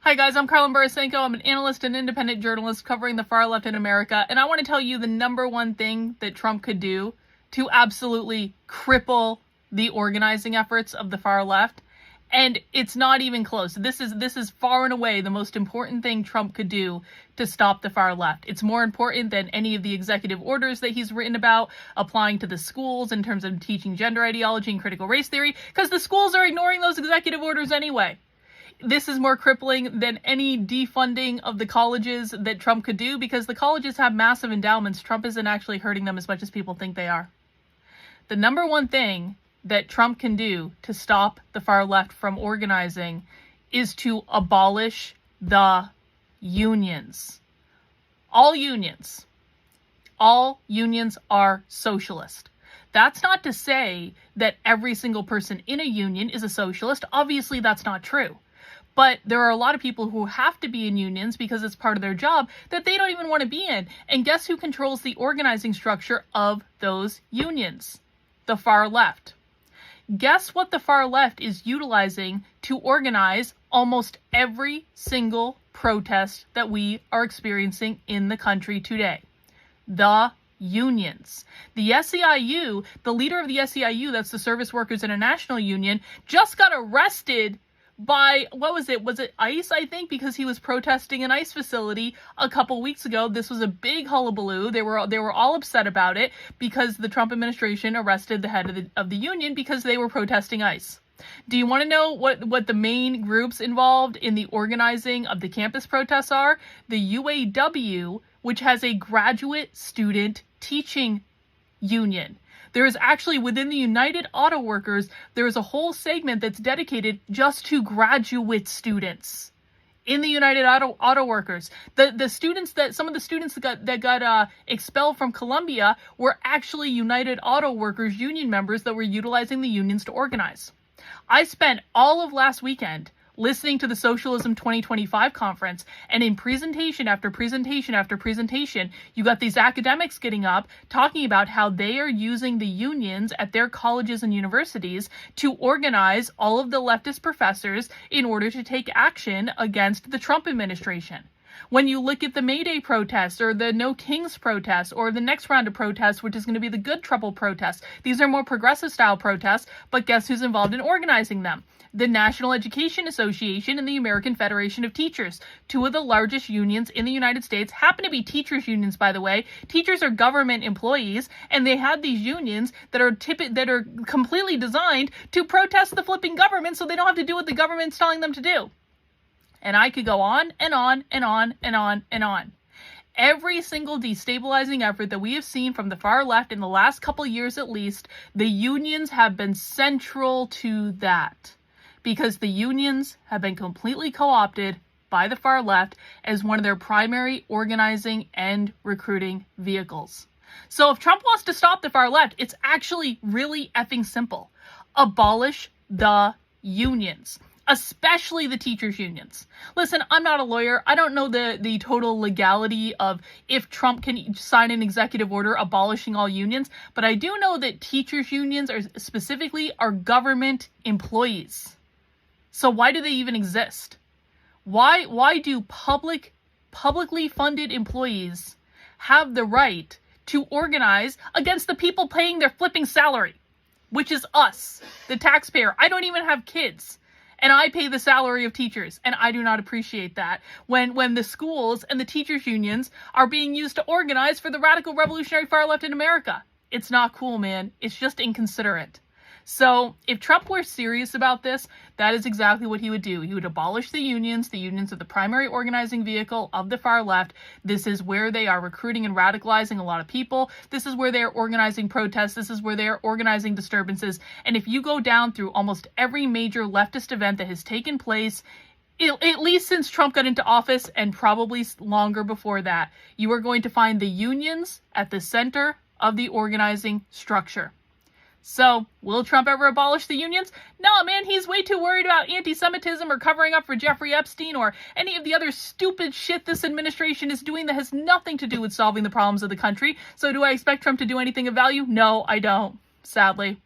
Hi guys, I'm Carlin Borisenko. I'm an analyst and independent journalist covering the far left in America, and I want to tell you the number one thing that Trump could do to absolutely cripple the organizing efforts of the far left. And it's not even close. This is far and away the most important thing Trump could do to stop the far left. It's more important than any of the executive orders that he's written about applying to the schools in terms of teaching gender ideology and critical race theory, because the schools are ignoring those executive orders anyway. This is more crippling than any defunding of the colleges that Trump could do, because the colleges have massive endowments. Trump isn't actually hurting them as much as people think they are. The number one thing that Trump can do to stop the far left from organizing is to abolish the unions. All unions are socialist. That's not to say that every single person in a union is a socialist. Obviously, that's not true. But there are a lot of people who have to be in unions because it's part of their job that they don't even want to be in. And guess who controls the organizing structure of those unions? The far left. Guess what the far left is utilizing to organize almost every single protest that we are experiencing in the country today? The unions. The SEIU, the leader of the SEIU, that's the Service Workers International Union, just got arrested by, was it ICE, I think, because he was protesting an ICE facility a couple weeks ago. This was a big hullabaloo. They were all upset about it because the Trump administration arrested the head of the union because they were protesting ICE. Do you want to know what the main groups involved in the organizing of the campus protests are? The UAW, which has a graduate student teaching union. There is actually, within the United Auto Workers, there is a whole segment that's dedicated just to graduate students in the United Auto Workers. The students some of the students that got expelled from Columbia were actually United Auto Workers union members that were utilizing the unions to organize. I spent all of last weekend listening to the Socialism 2025 conference, and in presentation after presentation after presentation, you got these academics getting up talking about how they are using the unions at their colleges and universities to organize all of the leftist professors in order to take action against the Trump administration. When you look at the May Day protests or the No Kings protests or the next round of protests, which is going to be the Good Trouble protests, these are more progressive style protests, but guess who's involved in organizing them? The National Education Association and the American Federation of Teachers, two of the largest unions in the United States, happen to be teachers unions, by the way. Teachers are government employees, and they have these unions that are completely designed to protest the flipping government so they don't have to do what the government's telling them to do. And I could go on and on and on and on and on. Every single destabilizing effort that we have seen from the far left in the last couple years at least, the unions have been central to that. Because the unions have been completely co-opted by the far left as one of their primary organizing and recruiting vehicles. So if Trump wants to stop the far left, it's actually really effing simple. Abolish the unions, especially the teachers' unions. Listen, I'm not a lawyer. I don't know the total legality of if Trump can sign an executive order abolishing all unions, but I do know that teachers' unions are government employees. So why do they even exist? Why do publicly funded employees have the right to organize against the people paying their flipping salary, which is us, the taxpayer? I don't even have kids, and I pay the salary of teachers, and I do not appreciate that when the schools and the teachers unions are being used to organize for the radical revolutionary far left in America. It's not cool, man. It's just inconsiderate. So if Trump were serious about this, that is exactly what he would do. He would abolish the unions. The unions are the primary organizing vehicle of the far left. This is where they are recruiting and radicalizing a lot of people. This is where they are organizing protests. This is where they are organizing disturbances. And if you go down through almost every major leftist event that has taken place, at least since Trump got into office and probably longer before that, you are going to find the unions at the center of the organizing structure. So, will Trump ever abolish the unions? No, man, he's way too worried about anti-Semitism or covering up for Jeffrey Epstein or any of the other stupid shit this administration is doing that has nothing to do with solving the problems of the country. So do I expect Trump to do anything of value? No, I don't, sadly.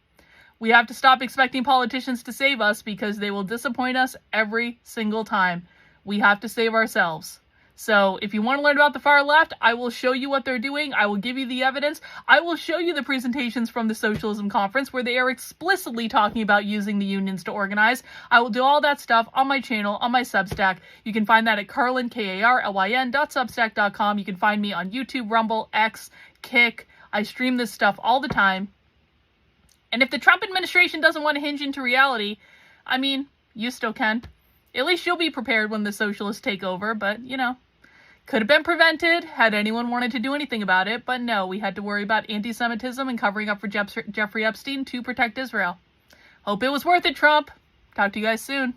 We have to stop expecting politicians to save us because they will disappoint us every single time. We have to save ourselves. So if you want to learn about the far left, I will show you what they're doing. I will give you the evidence. I will show you the presentations from the Socialism Conference where they are explicitly talking about using the unions to organize. I will do all that stuff on my channel, on my Substack. You can find that at Karlyn, KARLYN.substack.com. You can find me on YouTube, Rumble, X, Kick. I stream this stuff all the time. And if the Trump administration doesn't want to hinge into reality, I mean, you still can. At least you'll be prepared when the socialists take over, but, you know, could have been prevented had anyone wanted to do anything about it, but no, we had to worry about anti-Semitism and covering up for Jeffrey Epstein to protect Israel. Hope it was worth it, Trump. Talk to you guys soon.